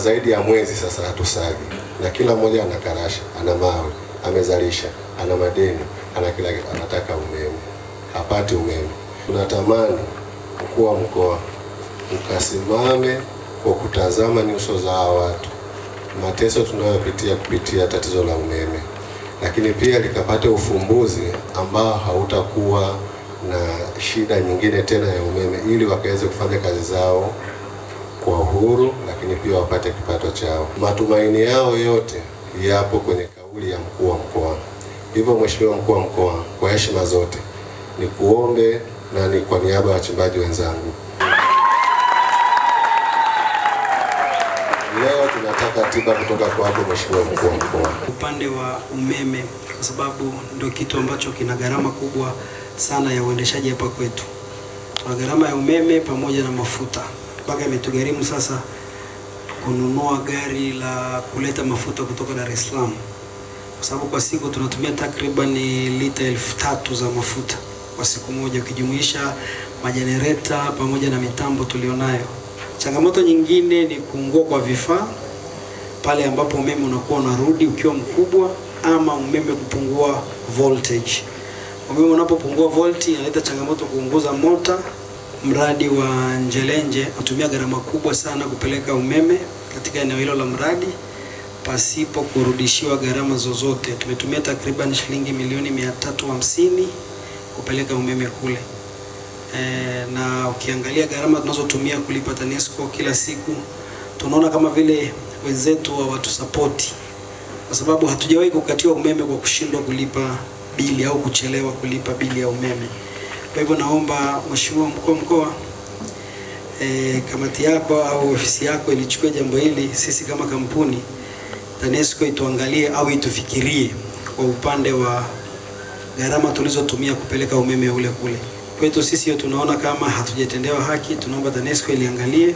zaidi ya mwezi sasa hatusagi, na kila mmoja ana karasha, ana mawe, amezalisha, ana madeni, ana kila kitu, anataka umeme, hapati umeme. Tunatamani mkuu wa mkoa ukasimame kwa kutazama nyuso za watu, mateso tunayopitia kupitia tatizo la umeme, lakini pia likapate ufumbuzi ambao hautakuwa na shida nyingine tena ya umeme, ili wakaweze kufanya kazi zao kwa uhuru, lakini pia wapate kipato chao. Matumaini yao yote yapo kwenye kauli ya mkuu wa mkoa. Hivyo Mheshimiwa mkuu wa mkoa, kwa heshima zote ni kuombe na ni kwa niaba ya wachimbaji wenzangu, leo tunataka tiba kutoka kwako Mheshimiwa mkuu wa mkoa. Upande wa umeme, kwa sababu ndio kitu ambacho kina gharama kubwa sana ya uendeshaji hapa kwetu. Tuna gharama ya umeme pamoja na mafuta, mpaka imetugharimu sasa kununua gari la kuleta mafuta kutoka Dar es Salaam, kwa sababu kwa siku tunatumia takriban lita 3000 za mafuta kwa siku moja, ukijumuisha majenereta pamoja na mitambo tulionayo. Changamoto nyingine ni kuungua kwa vifaa pale ambapo umeme unakuwa unarudi ukiwa mkubwa, ama umeme kupungua voltage. Umeme unapopungua volti inaleta changamoto kuunguza mota. Mradi wa Njelenje unatumia gharama kubwa sana kupeleka umeme katika eneo hilo la mradi pasipo kurudishiwa gharama zozote. Tumetumia takriban shilingi milioni 350 kupeleka umeme kule. Na ukiangalia gharama tunazotumia kulipa TANESCO kila siku, tunaona kama vile wenzetu hawatusapoti, kwa sababu hatujawahi kukatiwa umeme kwa kushindwa kulipa bili au kuchelewa kulipa bili ya umeme. Kwa hivyo naomba Mheshimiwa mkuu wa mkoa, kamati yako au ofisi yako ilichukua jambo hili, sisi kama kampuni TANESCO ituangalie au itufikirie kwa upande wa gharama tulizotumia kupeleka umeme ule kule. Kwetu sisi hiyo tunaona kama hatujatendewa haki. Tunaomba TANESCO iliangalie,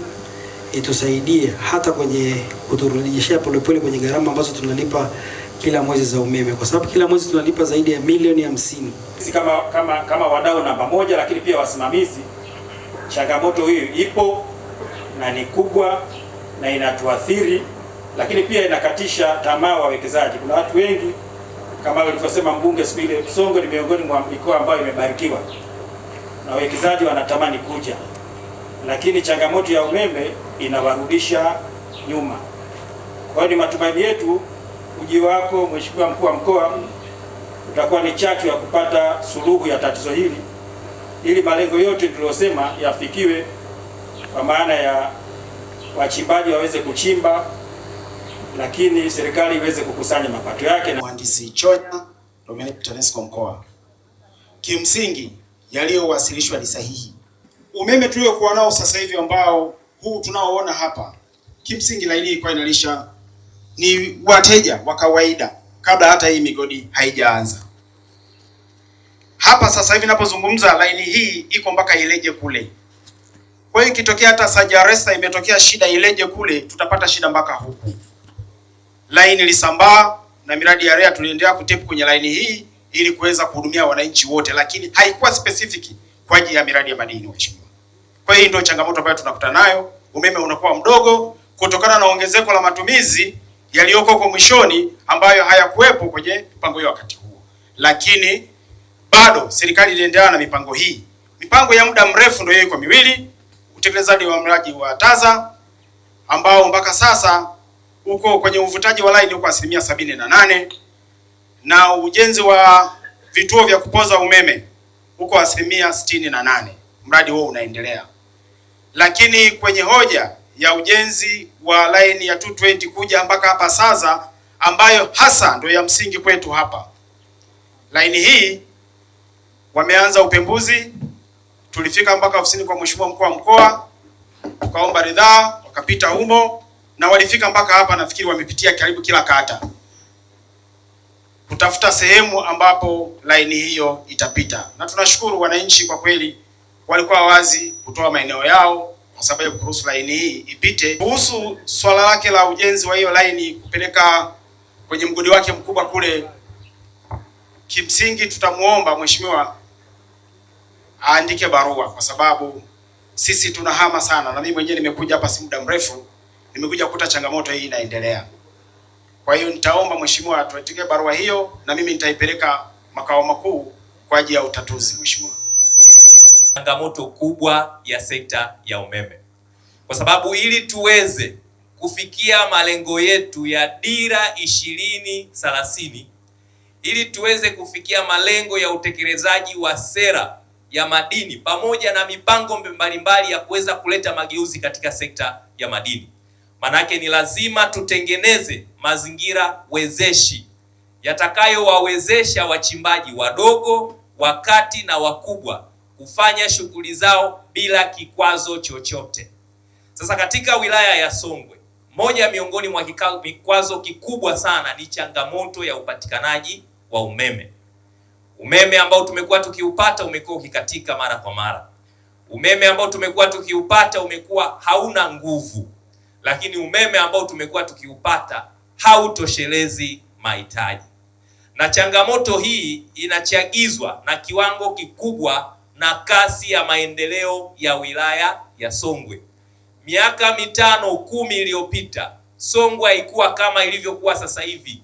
itusaidie hata kwenye kuturudishia polepole kwenye gharama ambazo tunalipa kila mwezi za umeme, kwa sababu kila mwezi tunalipa zaidi ya milioni 50. Sisi kama wadau namba moja, lakini pia wasimamizi, changamoto hiyo ipo na ni kubwa na inatuathiri, lakini pia inakatisha tamaa wawekezaji. Kuna watu wengi kama walivyosema mbunge siku ile, Songwe ni miongoni mwa mikoa ambayo imebarikiwa na wawekezaji wanatamani kuja, lakini changamoto ya umeme inawarudisha nyuma. Kwa hiyo ni matumaini yetu uji wako Mheshimiwa mkuu wa mkoa utakuwa ni chachu ya kupata suluhu ya tatizo hili, ili malengo yote tuliyosema yafikiwe, kwa maana ya wachimbaji waweze kuchimba, lakini serikali iweze kukusanya mapato yake. Mhandisi Chonya, Dominic, TANESCO mkoa. Kimsingi yaliyowasilishwa ni sahihi. Umeme tuliokuwa nao sasa hivi ambao huu tunaoona hapa, kimsingi laini ilikuwa inalisha ni wateja wa kawaida kabla hata hii migodi haijaanza. Hapa sasa hivi ninapozungumza laini hii iko mpaka Ileje kule. Kwa hiyo ikitokea hata Sajaresta imetokea shida Ileje kule, tutapata shida mpaka huku. Laini ilisambaa na miradi ya REA tuliendelea kutepu kwenye laini hii ili kuweza kuhudumia wananchi wote, lakini haikuwa specific kwa ajili ya miradi ya madini mheshimiwa. Kwa hiyo ndio changamoto ambayo tunakutana nayo. Umeme unakuwa mdogo kutokana na ongezeko la matumizi yaliyoko huko mwishoni ambayo hayakuwepo kwenye mipango hiyo wakati huo. Lakini bado serikali iliendelea na mipango hii. Mipango ya muda mrefu ndio iko miwili, utekelezaji wa mradi wa TAZA ambao mpaka sasa uko kwenye uvutaji wa line uko 78%, na ujenzi wa vituo vya kupoza umeme uko 68%. Mradi huo unaendelea. Lakini kwenye hoja ya ujenzi wa line ya 220 kuja mpaka hapa sasa, ambayo hasa ndio ya msingi kwetu hapa, line hii wameanza upembuzi. Tulifika mpaka ofisini kwa Mheshimiwa mkuu wa mkoa, tukaomba ridhaa, wakapita humo na walifika mpaka hapa. Nafikiri wamepitia karibu kila kata kutafuta sehemu ambapo line hiyo itapita, na tunashukuru wananchi kwa kweli walikuwa wazi kutoa maeneo yao kwa sababu ya kuruhusu line hii ipite. Kuhusu swala lake la ujenzi wa hiyo line kupeleka kwenye mgodi wake mkubwa kule, kimsingi tutamuomba mheshimiwa aandike barua, kwa sababu sisi tunahama sana, na mimi mwenyewe nimekuja hapa si muda mrefu, nimekuja kukuta changamoto hii inaendelea. Kwa hiyo nitaomba mheshimiwa tuandike barua hiyo na mimi nitaipeleka makao makuu kwa ajili ya utatuzi. Mheshimiwa, changamoto kubwa ya sekta ya umeme, kwa sababu ili tuweze kufikia malengo yetu ya dira 2030, ili tuweze kufikia malengo ya utekelezaji wa sera ya madini pamoja na mipango mbalimbali ya kuweza kuleta mageuzi katika sekta ya madini, manake ni lazima tutengeneze mazingira wezeshi yatakayowawezesha wachimbaji wadogo, wakati na wakubwa kufanya shughuli zao bila kikwazo chochote. Sasa katika wilaya ya Songwe, moja miongoni mwa kikwazo kikubwa sana ni changamoto ya upatikanaji wa umeme. Umeme ambao tumekuwa tukiupata umekuwa ukikatika mara kwa mara. Umeme ambao tumekuwa tukiupata umekuwa hauna nguvu, lakini umeme ambao tumekuwa tukiupata hautoshelezi mahitaji. Na changamoto hii inachagizwa na kiwango kikubwa na kasi ya maendeleo ya wilaya ya Songwe. Miaka 5-10 iliyopita, Songwe haikuwa kama ilivyokuwa sasa hivi.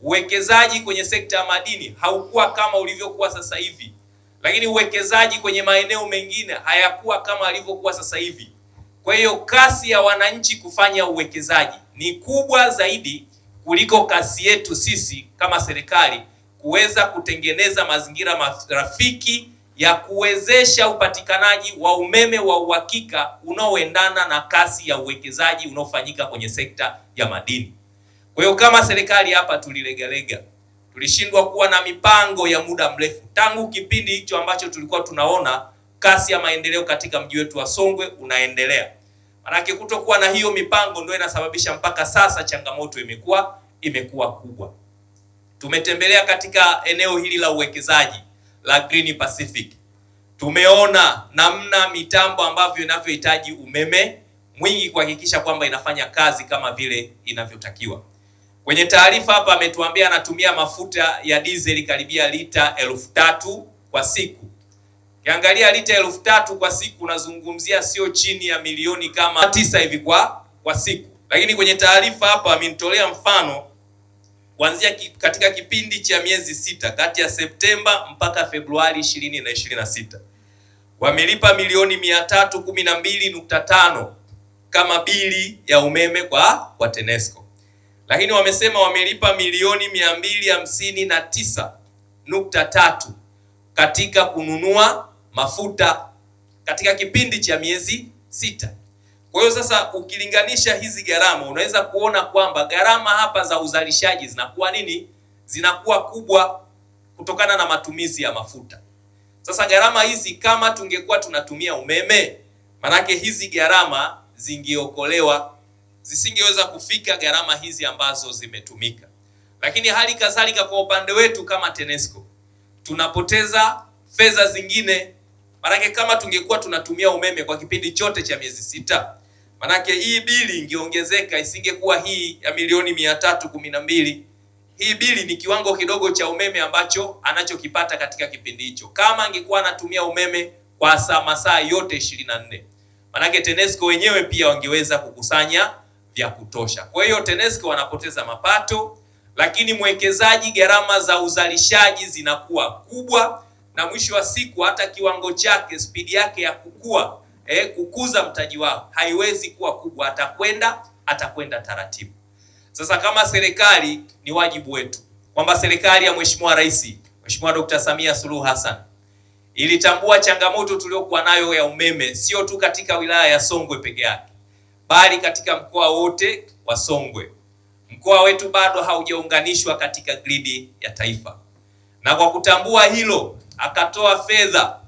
Uwekezaji kwenye sekta ya madini haukuwa kama ulivyokuwa sasa hivi, lakini uwekezaji kwenye maeneo mengine hayakuwa kama alivyokuwa sasa hivi. Kwa hiyo kasi ya wananchi kufanya uwekezaji ni kubwa zaidi kuliko kasi yetu sisi kama serikali kuweza kutengeneza mazingira rafiki ya kuwezesha upatikanaji wa umeme wa uhakika unaoendana na kasi ya uwekezaji unaofanyika kwenye sekta ya madini. Kwa hiyo kama serikali hapa tulilegalega, tulishindwa kuwa na mipango ya muda mrefu tangu kipindi hicho ambacho tulikuwa tunaona kasi ya maendeleo katika mji wetu wa Songwe unaendelea. Manake kutokuwa na hiyo mipango ndio inasababisha mpaka sasa changamoto imekuwa kubwa. Tumetembelea katika eneo hili la uwekezaji la Green Pacific. Tumeona namna mitambo ambavyo inavyohitaji umeme mwingi kuhakikisha kwamba inafanya kazi kama vile inavyotakiwa. Kwenye taarifa hapa ametuambia anatumia mafuta ya diesel karibia lita 3000 kwa siku. Kiangalia lita 3000 kwa siku unazungumzia sio chini ya milioni kama 9 hivi kwa siku. Lakini kwenye taarifa hapa amenitolea mfano kuanzia katika kipindi cha miezi 6 kati ya Septemba mpaka Februari 2026 wamelipa milioni 312.5 kama bili ya umeme kwa TANESCO. Lakini wamesema wamelipa milioni 259.3 katika kununua mafuta katika kipindi cha miezi 6. Kwa hiyo sasa ukilinganisha hizi gharama unaweza kuona kwamba gharama hapa za uzalishaji zinakuwa kubwa kutokana na matumizi ya mafuta. Sasa gharama hizi kama tungekuwa tunatumia umeme, manake hizi gharama zingeokolewa, zisingeweza kufika gharama hizi ambazo zimetumika. Lakini hali kadhalika kwa upande wetu kama TANESCO tunapoteza fedha zingine, manake kama tungekuwa tunatumia umeme kwa kipindi chote cha miezi 6, manake hii bili ingeongezeka, isingekuwa hii ya milioni 312. Hii bili ni kiwango kidogo cha umeme ambacho anachokipata katika kipindi hicho. Kama angekuwa anatumia umeme kwa masaa yote 24, manake TANESCO wenyewe pia wangeweza kukusanya vya kutosha. Kwa hiyo TANESCO wanapoteza mapato, lakini mwekezaji gharama za uzalishaji zinakuwa kubwa, na mwisho wa siku hata kiwango chake, spidi yake ya kukuza mtaji wao haiwezi kuwa kubwa, atakwenda taratibu. Sasa kama serikali ni wajibu wetu kwamba serikali ya Mheshimiwa Rais, Mheshimiwa Dr. Samia Suluhu Hassan ilitambua changamoto tuliokuwa nayo ya umeme sio tu katika wilaya ya Songwe peke yake, bali katika mkoa wote wa Songwe. Mkoa wetu bado haujaunganishwa katika gridi ya taifa. Na kwa kutambua hilo, akatoa fedha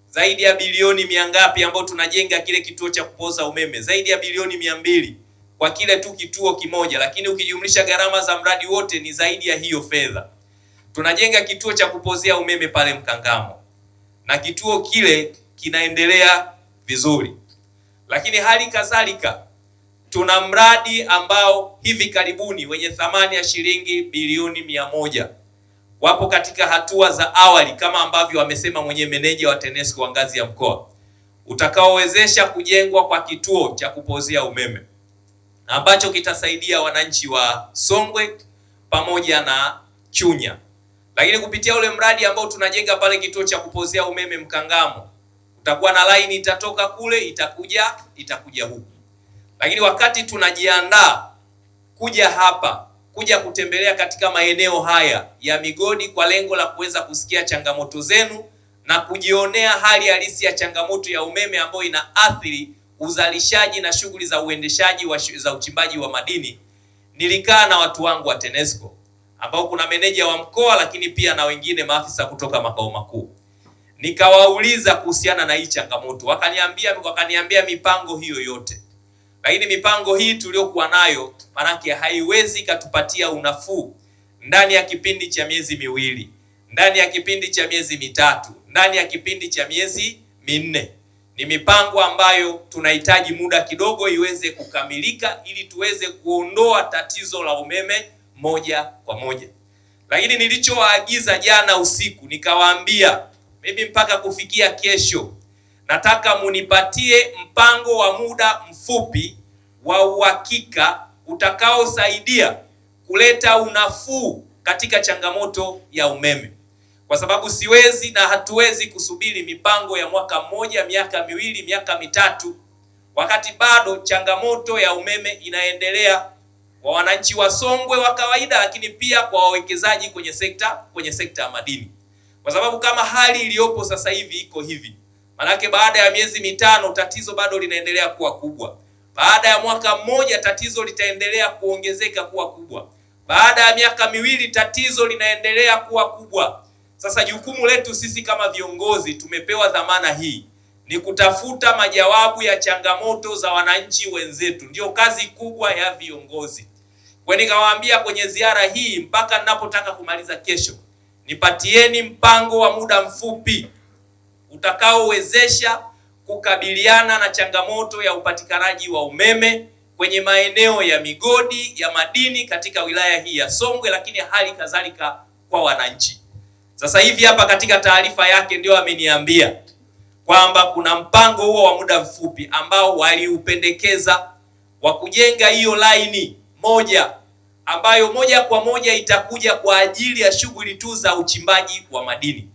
zaidi ya bilioni 200 ambapo tunajenga kile kituo cha kupoza umeme, zaidi ya bilioni 200 kwa kile tu kituo kimoja, lakini ukijumlisha gharama za mradi wote ni zaidi ya hiyo fedha. Tunajenga kituo cha kupozea umeme pale Mkangamo, na kituo kile kinaendelea vizuri. Lakini hali kadhalika tuna mradi ambao hivi karibuni wenye thamani ya shilingi bilioni 100 wapo katika hatua za awali kama ambavyo wamesema mwenye meneja wa TANESCO wa ngazi ya mkoa, utakaowezesha kujengwa kwa kituo cha kupozea umeme. na ambacho kitasaidia wananchi wa Songwe pamoja na Chunya. Lakini kupitia ule mradi ambao tunajenga pale kituo cha kupozea umeme Mkangamo, utakuwa na line itatoka kule itakuja huku. Lakini wakati tunajiandaa kuja hapa, kuja kutembelea katika maeneo haya ya migodi kwa lengo la kuweza kusikia changamoto zenu na kujionea hali halisi ya changamoto ya umeme ambayo inaathiri uzalishaji na shughuli za uendeshaji za uchimbaji wa madini, nilikaa na watu wangu wa TANESCO ambao kuna meneja wa mkoa lakini pia na wengine maafisa kutoka makao makuu. Nikawauliza kuhusiana na hii changamoto, wakaniambia mipango hiyo yote. Lakini mipango hii tuliokuwa nayo manake haiwezi katupatia unafuu ndani ya kipindi cha miezi miwili, ndani ya kipindi cha miezi mitatu, ndani ya kipindi cha miezi minne. Ni mipango ambayo tunahitaji muda kidogo iweze kukamilika ili tuweze kuondoa tatizo la umeme moja kwa moja. Lakini nilichowaagiza jana usiku, nikawaambia mimi mpaka kufikia kesho nataka munipatie mpango wa muda mfupi wa uhakika utakaosaidia kuleta unafuu katika changamoto ya umeme, kwa sababu siwezi na hatuwezi kusubiri mipango ya mwaka mmoja, miaka miwili, miaka mitatu, wakati bado changamoto ya umeme inaendelea kwa wananchi wa Songwe wa kawaida, lakini pia kwa wawekezaji kwenye sekta ya madini. Kwa sababu kama hali iliyopo sasa hivi iko hivi, manake baada ya miezi mitano tatizo bado linaendelea kuwa kubwa. Baada ya mwaka mmoja tatizo litaendelea kuongezeka kuwa kubwa. Baada ya miaka miwili tatizo linaendelea kuwa kubwa. Sasa jukumu letu sisi kama viongozi, tumepewa dhamana hii, ni kutafuta majawabu ya changamoto za wananchi wenzetu. Ndio kazi kubwa ya viongozi. Kwa nikawaambia kwenye ziara hii mpaka ninapotaka kumaliza kesho, nipatieni mpango wa muda mfupi utakaowezesha kukabiliana na changamoto ya upatikanaji wa umeme kwenye maeneo ya migodi ya madini katika wilaya hii ya Songwe, lakini hali kadhalika kwa wananchi. Sasa hivi hapa katika taarifa yake ndio ameniambia kwamba kuna mpango huo wa muda mfupi ambao waliupendekeza wa kujenga hiyo laini moja ambayo moja kwa moja itakuja kwa ajili ya shughuli tu za uchimbaji wa madini,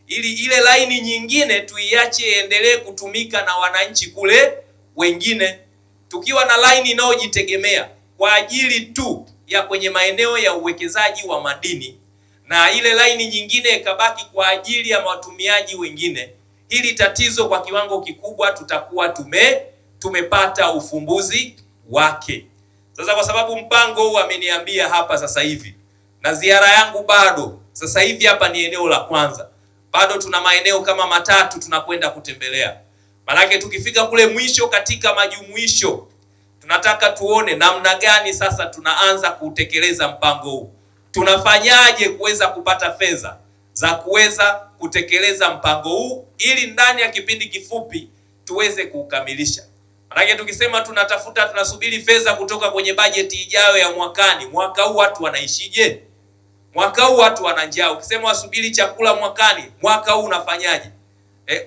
ili ile laini nyingine tuiache iendelee kutumika na wananchi kule wengine, tukiwa na laini inayojitegemea kwa ajili tu ya kwenye maeneo ya uwekezaji wa madini, na ile laini nyingine ikabaki kwa ajili ya watumiaji wengine. Hili tatizo kwa kiwango kikubwa tutakuwa tumepata ufumbuzi wake. Sasa kwa sababu mpango huu ameniambia hapa sasa hivi, na ziara yangu bado sasa hivi hapa ni eneo la kwanza, bado tuna maeneo kama matatu tunakwenda kutembelea. Maanake tukifika kule mwisho katika majumuisho, tunataka tuone namna gani sasa tunaanza kutekeleza mpango huu. Tunafanyaje kuweza kupata fedha za kuweza kutekeleza mpango huu ili ndani ya kipindi kifupi tuweze kukamilisha. Maanake tukisema tunasubiri fedha kutoka kwenye bajeti ijayo ya mwakani, mwaka huu watu wanaishije? Mwaka huu watu wana njaa. Ukisema wasubiri chakula mwakani, mwaka huu unafanyaje?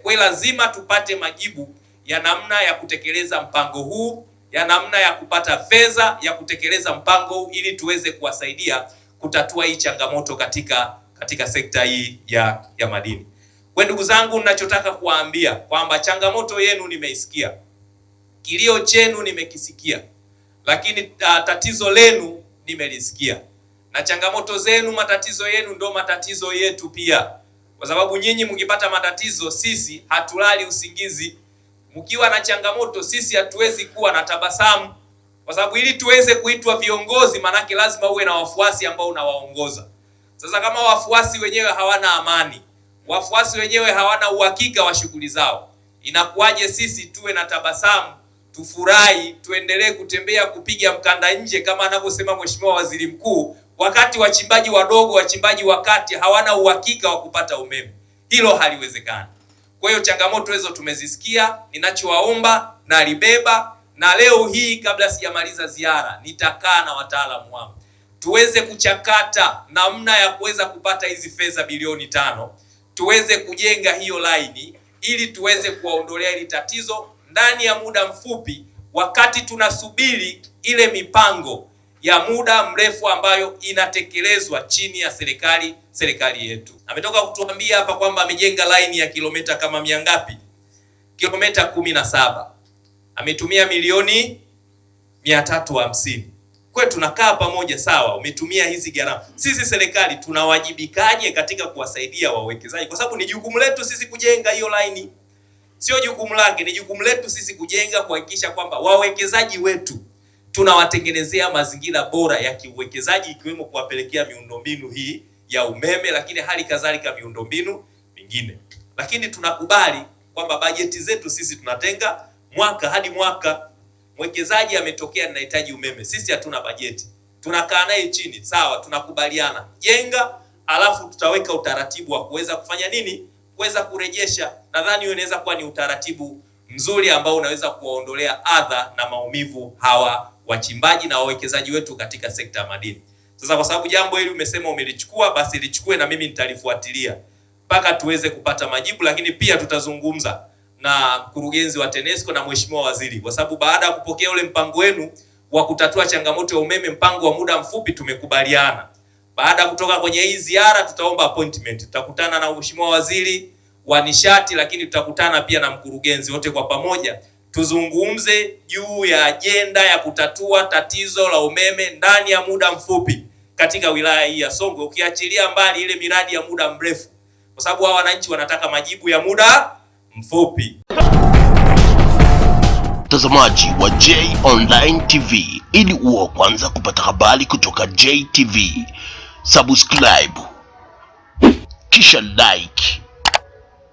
Kwa lazima tupate majibu ya namna ya kutekeleza mpango huu, ya namna ya kupata fedha ya kutekeleza mpango huu ili tuweze kuwasaidia kutatua hii changamoto katika sekta hii ya madini. Kwa ndugu zangu, ninachotaka kuwaambia kwamba changamoto yenu nimeisikia, kilio chenu nimekisikia, lakini tatizo lenu nimelisikia, na changamoto zenu, matatizo yenu ndo matatizo yetu pia, kwa sababu nyinyi mkipata matatizo sisi hatulali usingizi. Mkiwa na changamoto sisi hatuwezi kuwa na tabasamu, kwa sababu ili tuweze kuitwa viongozi manake lazima uwe na wafuasi ambao unawaongoza. Sasa kama wafuasi wenyewe hawana amani, wafuasi wenyewe hawana uhakika wa shughuli zao, inakuwaje sisi tuwe na tabasamu, tufurahi, tuendelee kutembea kupiga mkanda nje kama anavyosema Mheshimiwa Waziri Mkuu, wakati wachimbaji wadogo, wachimbaji wa kati hawana uhakika wa kupata umeme? Hilo haliwezekani. Kwa hiyo changamoto hizo tumezisikia. Ninachowaomba na libeba, na leo hii kabla sijamaliza ziara nitakaa na wataalamu wangu tuweze kuchakata namna ya kuweza kupata hizi fedha bilioni 5, tuweze kujenga hiyo laini ili tuweze kuwaondolea hili tatizo ndani ya muda mfupi, wakati tunasubiri ile mipango ya muda mrefu ambayo inatekelezwa chini ya serikali yetu. Ametoka kutuambia hapa kwamba amejenga line ya kilomita kama mia ngapi? Kilomita 17. Ametumia milioni 350. Kwa tunakaa pamoja, sawa, umetumia hizi gharama. Sisi serikali tunawajibikaje katika kuwasaidia wawekezaji? Kwa sababu ni jukumu letu sisi kujenga hiyo line. Sio jukumu lake, ni jukumu letu sisi kujenga, kuhakikisha kwamba wawekezaji wetu tunawatengenezea mazingira bora ya kiuwekezaji, ikiwemo kuwapelekea miundombinu hii ya umeme, lakini hali kadhalika miundombinu mingine. Lakini tunakubali kwamba bajeti zetu sisi tunatenga mwaka hadi mwaka. Mwekezaji ametokea ninahitaji umeme, sisi hatuna bajeti, tunakaa naye chini, sawa, tunakubaliana jenga, alafu tutaweka utaratibu wa kuweza kufanya nini, kuweza kurejesha. Nadhani hiyo inaweza kuwa ni utaratibu mzuri ambao unaweza kuwaondolea adha na maumivu hawa wachimbaji na wawekezaji wetu katika sekta ya madini. Sasa kwa sababu jambo hili umesema umelichukua, basi lichukue na mimi nitalifuatilia mpaka tuweze kupata majibu, lakini pia tutazungumza na mkurugenzi wa TANESCO na mheshimiwa waziri, kwa sababu baada ya kupokea ule mpango wenu wa kutatua changamoto ya umeme, mpango wa muda mfupi, tumekubaliana baada ya kutoka kwenye hii ziara tutaomba appointment, tutakutana na mheshimiwa waziri wa nishati, lakini tutakutana pia na mkurugenzi, wote kwa pamoja tuzungumze juu ya ajenda ya kutatua tatizo la umeme ndani ya muda mfupi katika wilaya hii ya Songwe, ukiachilia mbali ile miradi ya muda mrefu, kwa sababu hao wananchi wanataka majibu ya muda mfupi. Mtazamaji wa J Online TV, ili uwe kwanza kupata habari kutoka JTV, subscribe kisha like,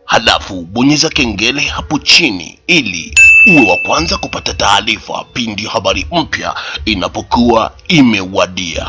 halafu bonyeza kengele hapo chini ili uwe wa kwanza kupata taarifa pindi habari mpya inapokuwa imewadia.